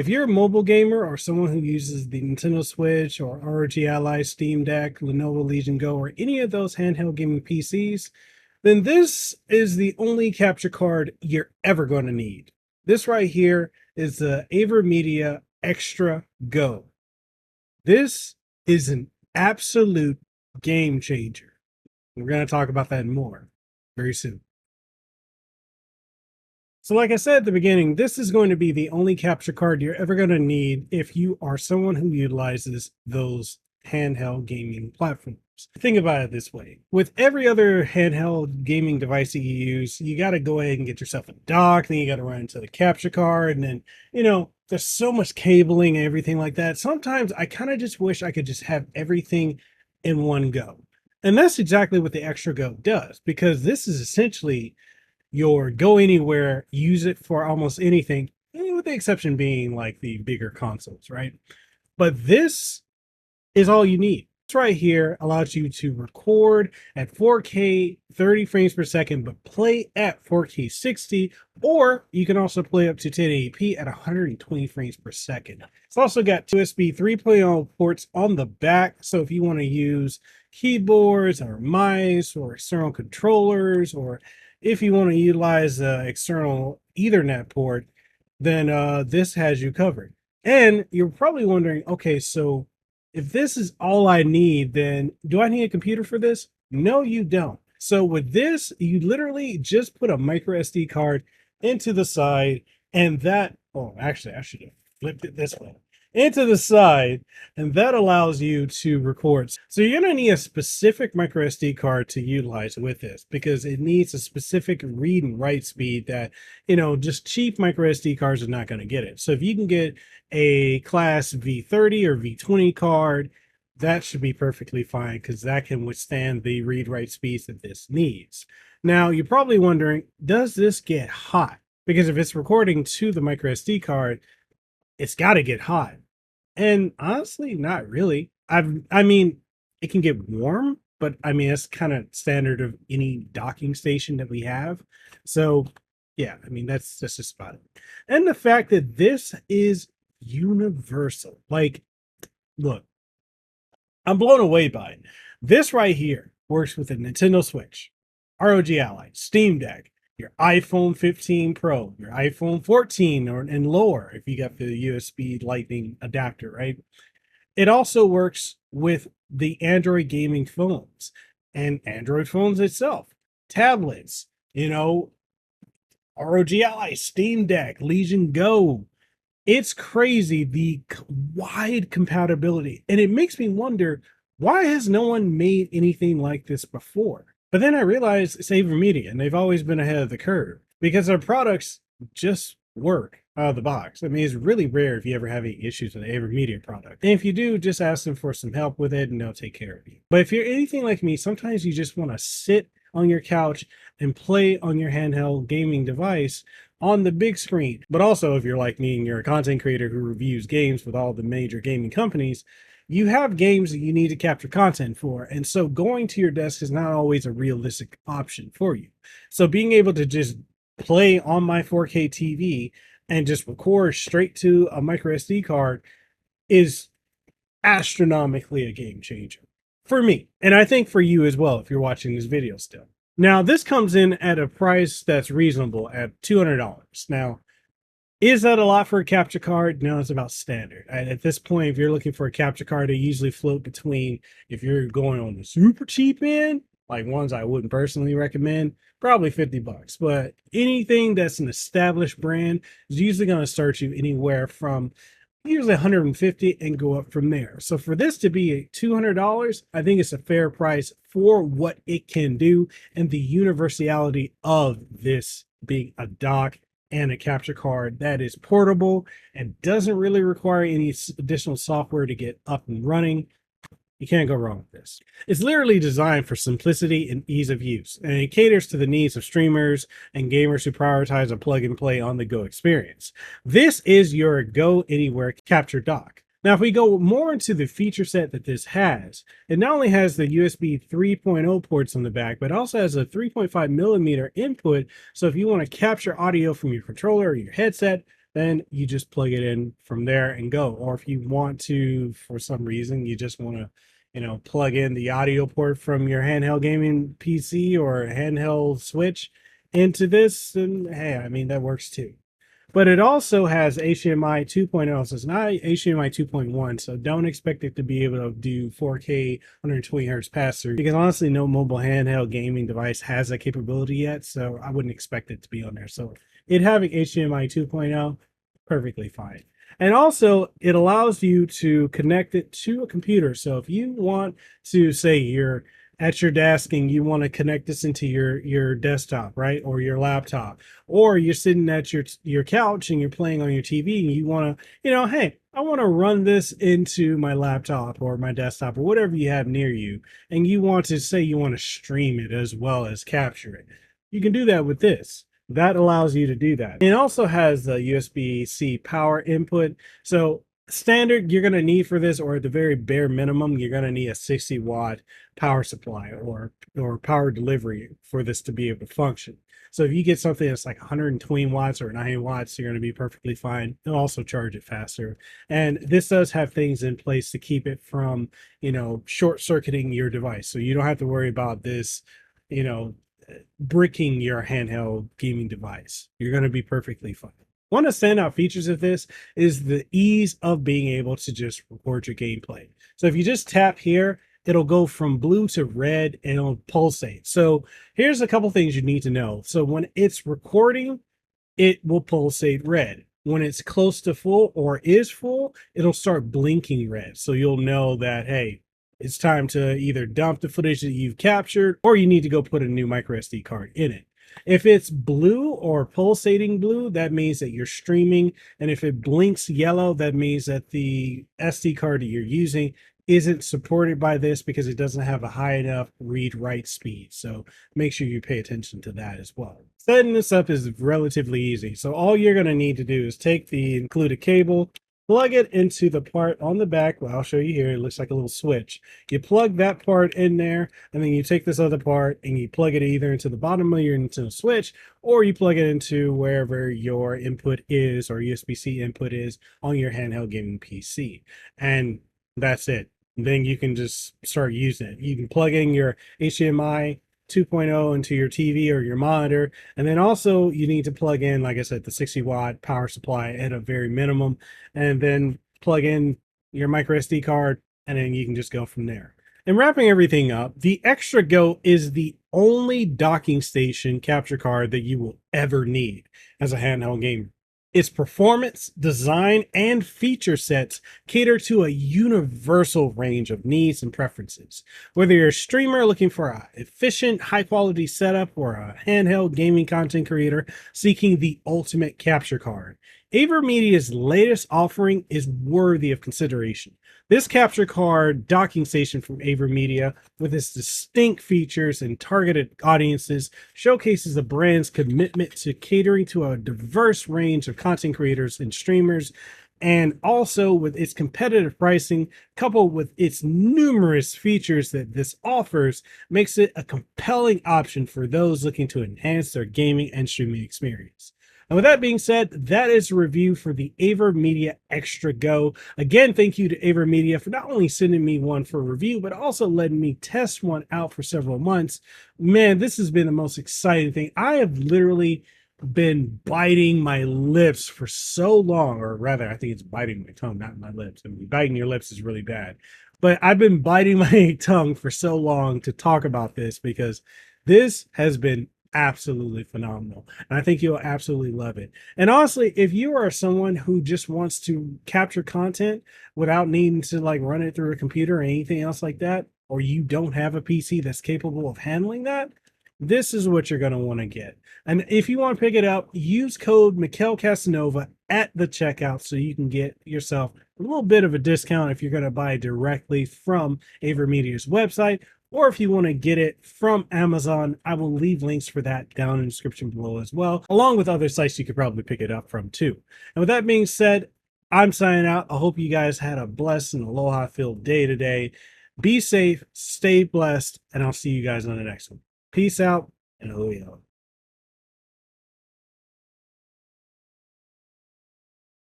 If you're a mobile gamer or someone who uses the Nintendo Switch or ROG Ally, Steam Deck, Lenovo Legion Go, or any of those handheld gaming PCs, then this is the only capture card you're ever going to need. This right here is the AVerMedia Extra Go. This is an absolute game changer. We're going to talk about that more very soon. So like I said at the beginning, this is going to be the only capture card you're ever going to need if you are someone who utilizes those handheld gaming platforms. Think about it this way. With every other handheld gaming device that you use, you got to go ahead and get yourself a dock, then you got to run into the capture card, and then, there's so much cabling and everything like that. Sometimes I kind of just wish I could just have everything in one go. And that's exactly what the Extra Go does, because this is essentially your go anywhere, use it for almost anything, with the exception being like the bigger consoles, right? But this is all you need. This right here allows you to record at 4K 30 frames per second, but play at 4K 60, or you can also play up to 1080p at 120 frames per second. It's also got USB 3.0 ports on the back, so if you want to use keyboards or mice or external controllers, or if you want to utilize the external Ethernet port, then this has you covered. And you're probably wondering, okay, so if this is all I need, then do I need a computer for this? No, you don't. So with this, you literally just put a micro SD card into the side, and that, oh, actually, I should have flipped it this way, into the side, and that allows you to record. So you're going to need a specific micro SD card to utilize with this, because it needs a specific read and write speed that, just cheap micro SD cards are not going to get it. So if you can get a class V30 or V20 card, that should be perfectly fine, because that can withstand the read write speeds that this needs. Now, you're probably wondering, does this get hot? Because if it's recording to the micro SD card, it's got to get hot. And honestly, not really. I mean, it can get warm, but I mean, that's kind of standard of any docking station that we have. So yeah, I mean, that's just about it. And the fact that this is universal. Like, look, I'm blown away by it. This right here works with a Nintendo Switch, ROG Ally, Steam Deck, your iPhone 15 Pro, your iPhone 14 and lower if you got the USB Lightning adapter, right? It also works with the Android gaming phones and Android phones itself, tablets, ROG Ally, Steam Deck, Legion Go. It's crazy, the wide compatibility. And it makes me wonder, why has no one made anything like this before? But then I realized it's AVerMedia, and they've always been ahead of the curve, because their products just work out of the box. I mean, it's really rare if you ever have any issues with an AVerMedia product. And if you do, just ask them for some help with it and they'll take care of you. But if you're anything like me, sometimes you just want to sit on your couch and play on your handheld gaming device on the big screen. But also, if you're like me and you're a content creator who reviews games with all the major gaming companies, you have games that you need to capture content for. And so going to your desk is not always a realistic option for you. So being able to just play on my 4K TV and just record straight to a micro SD card is astronomically a game changer for me. And I think for you as well, if you're watching this video still. Now, this comes in at a price that's reasonable at $200. Now, is that a lot for a capture card? No, it's about standard. At this point, if you're looking for a capture card, they usually float between, if you're going on the super cheap end, like ones I wouldn't personally recommend, probably $50. But anything that's an established brand is usually going to start you anywhere from usually $150 and go up from there. So for this to be $200, I think it's a fair price for what it can do and the universality of this being a dock and a capture card that is portable and doesn't really require any additional software to get up and running. You can't go wrong with this. It's literally designed for simplicity and ease of use, and it caters to the needs of streamers and gamers who prioritize a plug and play on the go experience. This is your go anywhere capture dock. Now, if we go more into the feature set that this has, it not only has the USB 3.0 ports on the back, but also has a 3.5 millimeter input. So if you want to capture audio from your controller or your headset, then you just plug it in from there and go. Or if you want to, for some reason, you just want to, plug in the audio port from your handheld gaming PC or handheld Switch into this, and hey, I mean, that works too. But it also has HDMI 2.0, so it's not HDMI 2.1, so don't expect it to be able to do 4K 120 hertz pass through, because honestly, no mobile handheld gaming device has that capability yet, so I wouldn't expect it to be on there. So it having HDMI 2.0, perfectly fine. And also, it allows you to connect it to a computer. So if you want to, say you're at your desk and you want to connect this into your desktop, right, or your laptop, or you're sitting at your couch and you're playing on your TV and you want to, hey, I want to run this into my laptop or my desktop or whatever you have near you, and you want to, say you want to stream it as well as capture it, you can do that with this. That allows you to do that. It also has the USB-C power input. So standard you're going to need for this, or at the very bare minimum, you're going to need a 60-watt power supply or power delivery for this to be able to function. So if you get something that's like 120 watts or 90 watts, you're going to be perfectly fine. It'll also charge it faster. And this does have things in place to keep it from, short circuiting your device. So you don't have to worry about this, bricking your handheld gaming device. You're going to be perfectly fine. One of the standout features of this is the ease of being able to just record your gameplay. So if you just tap here, it'll go from blue to red and it'll pulsate. So here's a couple things you need to know. So when it's recording, it will pulsate red. When it's close to full or is full, it'll start blinking red. So you'll know that, hey, it's time to either dump the footage that you've captured or you need to go put a new micro SD card in it. If it's blue or pulsating blue, that means that you're streaming. And if it blinks yellow, that means that the SD card that you're using isn't supported by this because it doesn't have a high enough read-write speed. So make sure you pay attention to that as well. Setting this up is relatively easy. So all you're going to need to do is take the included cable, plug it into the part on the back. Well, I'll show you here. It looks like a little switch. You plug that part in there, and then you take this other part and you plug it either into the bottom of your Nintendo Switch, or you plug it into wherever your input is or USB-C input is on your handheld gaming PC. And that's it. Then you can just start using it. You can plug in your HDMI 2.0 into your TV or your monitor. And then also you need to plug in, like I said, the 60-watt power supply at a very minimum, and then plug in your micro SD card, and then you can just go from there. And wrapping everything up, the Extra Go is the only docking station capture card that you will ever need as a handheld gamer. Its performance, design, and feature sets cater to a universal range of needs and preferences. Whether you're a streamer looking for an efficient, high-quality setup or a handheld gaming content creator seeking the ultimate capture card, AVerMedia's latest offering is worthy of consideration. This capture card docking station from AVerMedia, with its distinct features and targeted audiences, showcases the brand's commitment to catering to a diverse range of content creators and streamers, and also with its competitive pricing, coupled with its numerous features that this offers, makes it a compelling option for those looking to enhance their gaming and streaming experience. And with that being said, that is a review for the AVerMedia Extra Go. Again, thank you to AVerMedia for not only sending me one for review, but also letting me test one out for several months. Man, this has been the most exciting thing. I have literally been biting my lips for so long, or rather, I think it's biting my tongue, not my lips. I mean, biting your lips is really bad. But I've been biting my tongue for so long to talk about this because this has been absolutely phenomenal, and I think you'll absolutely love it. And honestly, if you are someone who just wants to capture content without needing to like run it through a computer or anything else like that, or you don't have a PC that's capable of handling that, this is what you're going to want to get. And if you want to pick it up, use code Mekel Kasanova at the checkout so you can get yourself a little bit of a discount if you're going to buy directly from AVerMedia's website. Or if you want to get it from Amazon, I will leave links for that down in the description below as well, along with other sites you could probably pick it up from too. And with that being said, I'm signing out. I hope you guys had a blessed and aloha-filled day today. Be safe, stay blessed, and I'll see you guys on the next one. Peace out, and aloha.